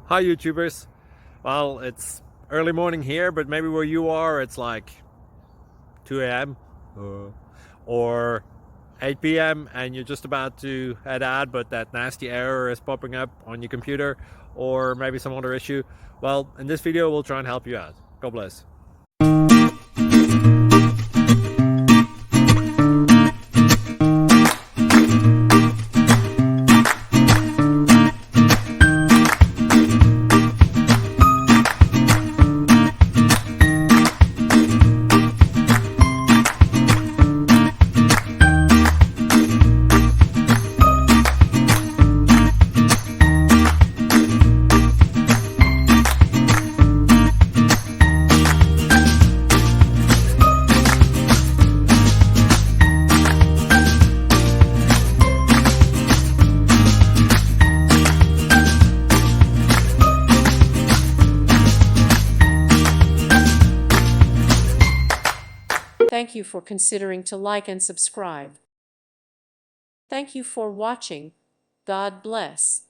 Hi YouTubers. Well, it's early morning here, but maybe where you are it's like 2 a.m. or 8 p.m. and you're just about to head out, but that nasty error is popping up on your computer, or maybe some other issue. Well, in this video we'll try and help you out. God bless. Thank you for considering to like and subscribe. Thank you for watching. God bless.